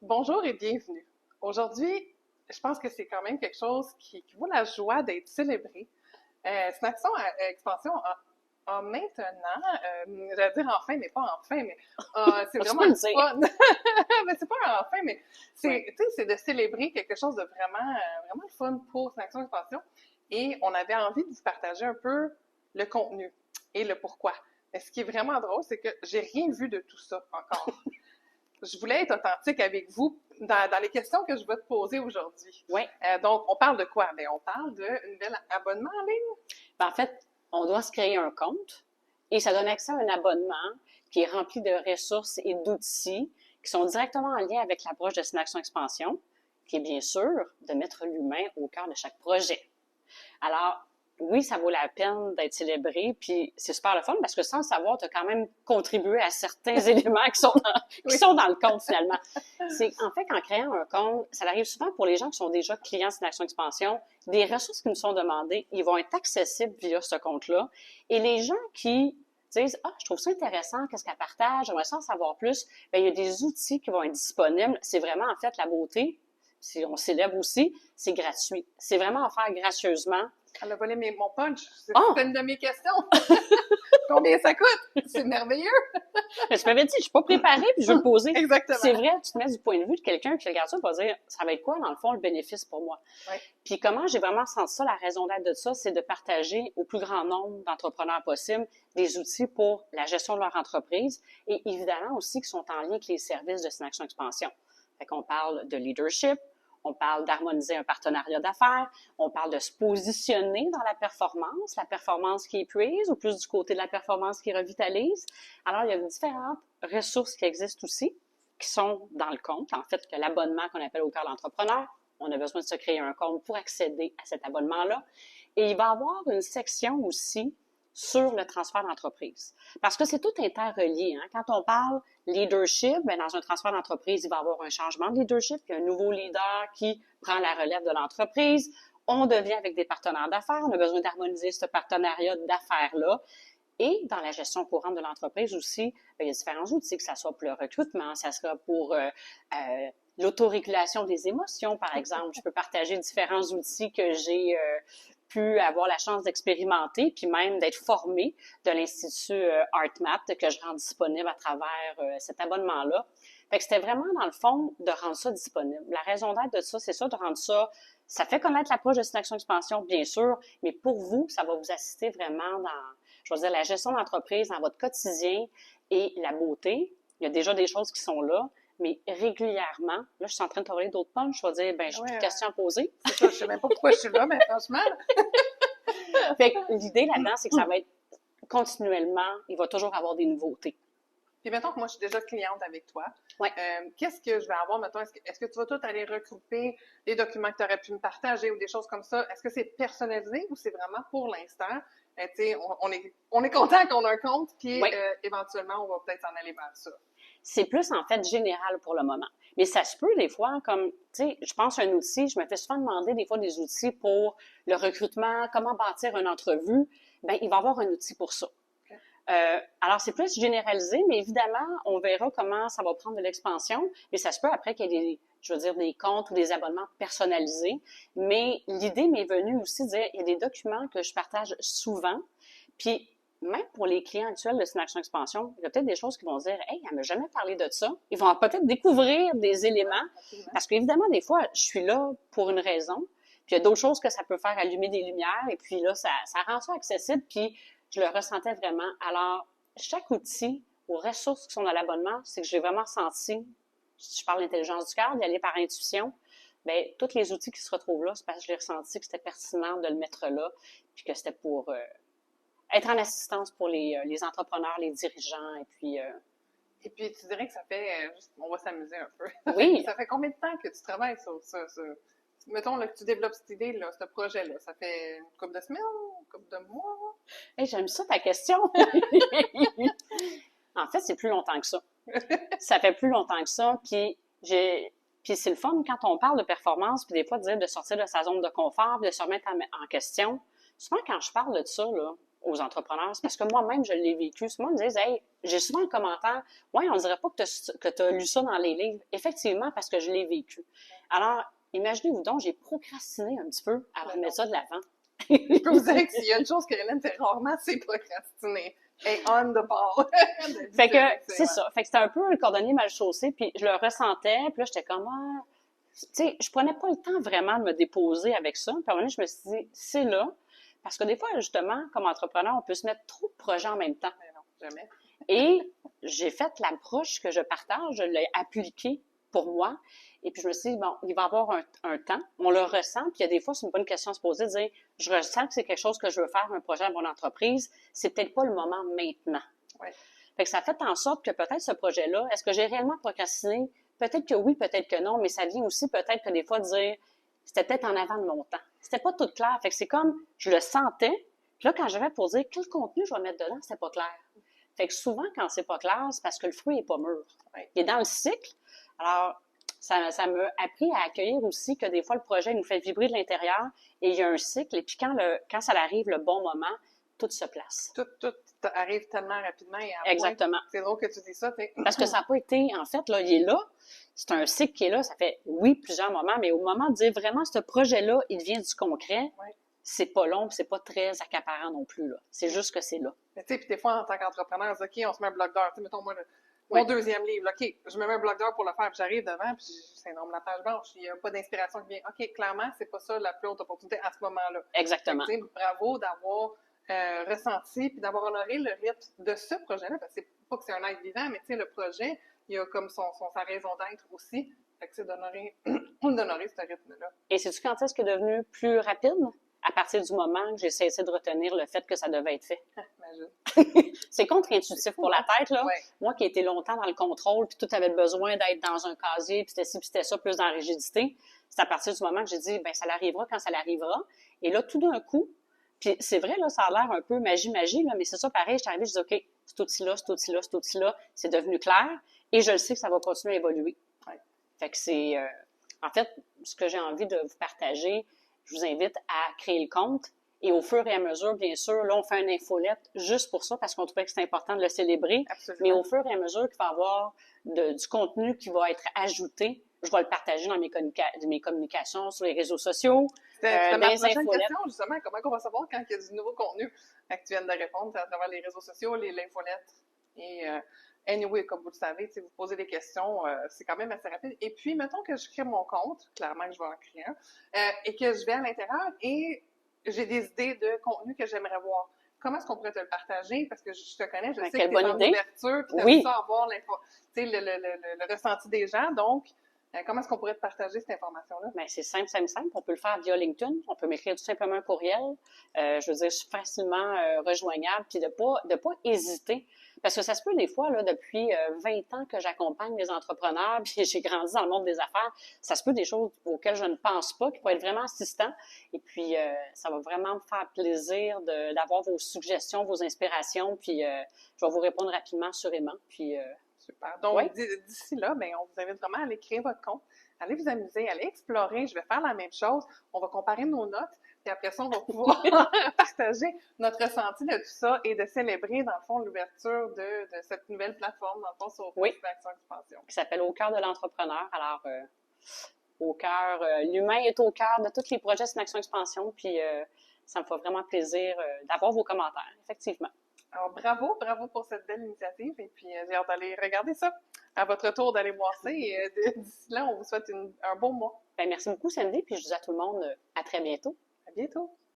Bonjour et bienvenue. Aujourd'hui, je pense que c'est quand même quelque chose qui vaut la joie d'être célébré. Snackson Expansion a maintenant, j'allais dire enfin, mais pas enfin, mais c'est Tu vraiment peux le le dire. fun. Mais c'est pas un enfin, mais Oui. tu sais, c'est de célébrer quelque chose de vraiment le fun pour Snackson Expansion. Et on avait envie de vous partager un peu le contenu et le pourquoi. Mais ce qui est vraiment drôle, c'est que j'ai rien vu de tout ça encore. Je voulais être authentique avec vous dans les questions que je vais te poser aujourd'hui. Oui. Donc, on parle de quoi? Ben, on parle d'un nouvel abonnement en ligne. Ben, en fait, on doit se créer un compte et ça donne accès à un abonnement qui est rempli de ressources et d'outils qui sont directement en lien avec l'approche de Synaction Expansion, qui est bien sûr de mettre l'humain au cœur de chaque projet. Alors, oui, ça vaut la peine d'être célébré, puis c'est super le fun parce que sans le savoir, tu as quand même contribué à certains éléments qui Oui. sont dans le compte finalement. C'est en fait qu'en créant un compte, ça arrive souvent pour les gens qui sont déjà clients Synaction Expansion, des ressources qui nous sont demandées, ils vont être accessibles via ce compte-là. Et les gens qui disent « Ah, je trouve ça intéressant, qu'est-ce qu'elle partage, j'aimerais ça en savoir plus », bien, il y a des outils qui vont être disponibles. C'est vraiment en fait la beauté. Si on célèbre aussi, c'est gratuit. C'est vraiment offert gracieusement. Elle a volé mon punch. Oh! C'était une de mes questions. Combien ça coûte? C'est merveilleux. Mais tu m'avais dit, je suis pas préparée, puis je veux le poser. Exactement. C'est vrai, tu te mets du point de vue de quelqu'un qui regarde ça et va dire, ça va être quoi, dans le fond, le bénéfice pour moi? Ouais. Puis comment j'ai vraiment senti ça, la raison d'être de ça, c'est de partager au plus grand nombre d'entrepreneurs possible des outils pour la gestion de leur entreprise et évidemment aussi qui sont en lien avec les services de Synaction Expansion. Fait qu'on parle de leadership, on parle d'harmoniser un partenariat d'affaires, on parle de se positionner dans la performance qui épuise ou plus du côté de la performance qui revitalise. Alors, il y a différentes ressources qui existent aussi, qui sont dans le compte. En fait, que l'abonnement qu'on appelle au cœur d'entrepreneur, on a besoin de se créer un compte pour accéder à cet abonnement-là. Et il va y avoir une section aussi sur le transfert d'entreprise. Parce que c'est tout interrelié. Hein? Quand on parle leadership, bien, dans un transfert d'entreprise, il va y avoir un changement de leadership, il y a un nouveau leader qui prend la relève de l'entreprise. On devient avec des partenaires d'affaires, on a besoin d'harmoniser ce partenariat d'affaires-là. Et dans la gestion courante de l'entreprise aussi, bien, il y a différents outils, que ce soit pour le recrutement, ça sera pour l'autorégulation des émotions, par exemple. Je peux partager différents outils que j'ai pu avoir la chance d'expérimenter, puis même d'être formée de l'Institut ArtMath que je rends disponible à travers cet abonnement-là. Fait que c'était vraiment, dans le fond, de rendre ça disponible. La raison d'être de ça, c'est ça, de rendre ça... Ça fait connaître l'approche de Synaction Expansion, bien sûr, mais pour vous, ça va vous assister vraiment dans, je veux dire, la gestion d'entreprise, dans votre quotidien et la beauté. Il y a déjà des choses qui sont là, mais régulièrement, là, je suis en train de te parler d'autres punches, je vais dire, ben, j'ai plus de questions à poser. C'est ça, je sais même pas pourquoi je suis là, mais franchement. Fait que l'idée là-dedans, c'est que ça va être continuellement, il va toujours avoir des nouveautés. Puis mettons que moi, je suis déjà cliente avec toi. Ouais. Qu'est-ce que je vais avoir, mettons, est-ce que tu vas tout aller regrouper les documents que tu aurais pu me partager ou des choses comme ça? Est-ce que c'est personnalisé ou c'est vraiment pour l'instant? Tu sais, on est content qu'on a un compte, puis éventuellement, on va peut-être s'en aller vers ça. C'est plus, en fait, général pour le moment. Mais ça se peut, des fois, comme, tu sais, je pense à un outil, je me fais souvent demander, des fois, des outils pour le recrutement, comment bâtir une entrevue. Ben, il va y avoir un outil pour ça. Alors, c'est plus généralisé, mais évidemment, on verra comment ça va prendre de l'expansion. Mais ça se peut après qu'il y ait des, je veux dire, des comptes ou des abonnements personnalisés. Mais l'idée m'est venue aussi de dire, il y a des documents que je partage souvent. Puis, même pour les clients actuels de Synaction Expansion, il y a peut-être des choses qui vont dire, hey, elle m'a jamais parlé de ça. Ils vont peut-être découvrir des éléments. Parce qu'évidemment, des fois, je suis là pour une raison. Puis, il y a d'autres choses que ça peut faire allumer des lumières. Et puis là, ça rend ça accessible. Puis, je le ressentais vraiment. Alors, chaque outil ou ressources qui sont dans l'abonnement, c'est que j'ai vraiment senti, si je parle d'intelligence du cœur, d'y aller par intuition, bien, tous les outils qui se retrouvent là, c'est parce que j'ai ressenti que c'était pertinent de le mettre là, puis que c'était pour être en assistance pour les entrepreneurs, les dirigeants, et puis... Et puis, tu dirais que ça fait, on va s'amuser un peu. Oui. Ça fait combien de temps que tu travailles sur ça? Mettons là, que tu développes cette idée, là, ce projet-là. Ça fait une couple de semaines, une couple de mois? Hey, j'aime ça ta question. En fait, c'est plus longtemps que ça. Ça fait plus longtemps que ça. Puis c'est le fun quand on parle de performance, puis des fois de dire de sortir de sa zone de confort, puis de se remettre en question. Souvent, quand je parle de ça, là, aux entrepreneurs, c'est parce que moi-même, je l'ai vécu. Souvent, ils me disent, hey, j'ai souvent le commentaire, ouais, on dirait pas que tu as lu ça dans les livres. Effectivement, parce que je l'ai vécu. Alors, imaginez-vous donc, j'ai procrastiné un petit peu avant de mettre ça de l'avant. Je peux vous dire que s'il y a une chose que Hélène fait rarement, c'est procrastiner. Et on the ball. Fait que, c'est ça. Fait que c'était un peu un cordonnier mal chaussé, puis je le ressentais, puis là, j'étais comme, ah, tu sais, je prenais pas le temps vraiment de me déposer avec ça. Puis à un moment donné, je me suis dit, c'est là. Parce que des fois, justement, comme entrepreneur, on peut se mettre trop de projets en même temps. Mais non, jamais. Et j'ai fait l'approche que je partage, je l'ai appliquée pour moi. Et puis je me suis dit, bon, il va y avoir un temps, on le ressent, puis il y a des fois, c'est une bonne question à se poser, de dire, je ressens que c'est quelque chose que je veux faire, un projet à mon entreprise, c'est peut-être pas le moment maintenant. Ouais. Fait que ça fait en sorte que peut-être ce projet-là, est-ce que j'ai réellement procrastiné? Peut-être que oui, peut-être que non, mais ça vient aussi peut-être que des fois de dire, c'était peut-être en avant de longtemps. C'était pas tout clair. Fait que c'est comme, je le sentais, puis là, quand j'avais pour dire quel contenu je vais mettre dedans, c'était pas clair. Fait que souvent, quand c'est pas clair, c'est parce que le fruit est pas mûr. Ouais. Il est dans le cycle. Alors, ça m'a appris à accueillir aussi que des fois, le projet nous fait vibrer de l'intérieur et il y a un cycle. Et puis quand ça arrive le bon moment, tout se place. Tout arrive tellement rapidement et à Exactement. point. C'est drôle que tu dis ça. Parce que ça n'a pas été, en fait, là, il est là. C'est un cycle qui est là. Ça fait, oui, plusieurs moments, mais au moment de dire vraiment, ce projet-là, il devient du concret, ouais. C'est pas long, c'est pas très accaparant non plus, là. C'est juste que c'est là. Mais tu sais, puis des fois, en tant qu'entrepreneur, on dit, OK, on se met un bloc d'heures. Tu sais, mettons, moi, mon deuxième livre, OK, je me mets un bloc d'heures pour le faire, puis j'arrive devant, puis c'est énorme, la page blanche. Il n'y a pas d'inspiration qui vient. OK, clairement, c'est pas ça la plus haute opportunité à ce moment-là. Exactement. Tu sais, bravo d'avoir ressenti, puis d'avoir honoré le rythme de ce projet-là, parce que c'est pas que c'est un être vivant, mais tu sais, le projet, il y a comme sa raison d'être aussi. Fait que c'est d'honorer ce rythme-là. Et sais-tu quand est-ce qu'il est devenu plus rapide? À partir du moment que j'ai cessé de retenir le fait que ça devait être fait. C'est contre-intuitif pour la tête, là. Ouais. Moi qui ai été longtemps dans le contrôle, puis tout avait besoin d'être dans un casier, puis c'était ci, puis c'était ça, plus dans la rigidité. C'est à partir du moment que j'ai dit, ben ça l'arrivera quand ça l'arrivera. Et là, tout d'un coup, puis c'est vrai, là, ça a l'air un peu magie, là, mais c'est ça pareil, je suis arrivée, je dis, OK, cet outil-là, c'est devenu clair, et je le sais que ça va continuer à évoluer. Ouais. Fait que c'est, en fait, ce que j'ai envie de vous partager, je vous invite à créer le compte. Et au fur et à mesure, bien sûr, là, on fait une infolette juste pour ça, parce qu'on trouvait que c'est important de le célébrer. Absolument. Mais au fur et à mesure qu'il va y avoir du contenu qui va être ajouté, je vais le partager dans mes communications sur les réseaux sociaux. C'était ma prochaine question, justement. Comment on va savoir quand il y a du nouveau contenu? Fait que tu viens de répondre à travers les réseaux sociaux, l'infolette. Et anyway, comme vous le savez, si vous posez des questions, c'est quand même assez rapide. Et puis, mettons que je crée mon compte, clairement que je vais en créer un, et que je vais à l'intérieur et j'ai des idées de contenu que j'aimerais voir. Comment est-ce qu'on pourrait te le partager? Parce que je te connais, je sais que tu es dans l'ouverture, puis tu aimes ça avoir le ressenti des gens. Donc, comment est-ce qu'on pourrait te partager cette information-là? Bien, c'est simple. On peut le faire via LinkedIn. On peut m'écrire tout simplement un courriel. Je veux dire, je suis facilement rejoignable, puis de pas hésiter. Parce que ça se peut des fois, là, depuis 20 ans que j'accompagne les entrepreneurs, puis j'ai grandi dans le monde des affaires, ça se peut des choses auxquelles je ne pense pas, qui pourraient être vraiment assistants. Et puis, ça va vraiment me faire plaisir d'avoir vos suggestions, vos inspirations, puis je vais vous répondre rapidement, assurément. Puis, super. Donc, d'ici là, ben, on vous invite vraiment à aller créer votre compte, allez vous amuser, allez explorer. Je vais faire la même chose. On va comparer nos notes. Puis après ça, on va pouvoir partager notre ressenti de tout ça et de célébrer, dans le fond, l'ouverture de cette nouvelle plateforme, dans le fond, sur Action Expansion. Qui s'appelle Au cœur de l'entrepreneur. Alors, au cœur, l'humain est au cœur de tous les projets de Action Expansion. Puis, ça me fait vraiment plaisir d'avoir vos commentaires, effectivement. Alors, bravo pour cette belle initiative. Et puis, j'ai hâte d'aller regarder ça. À votre tour d'aller voir ça. Et d'ici là, on vous souhaite un bon mois. Bien, merci beaucoup, Sandy. Puis, je dis à tout le monde à très bientôt. À bientôt.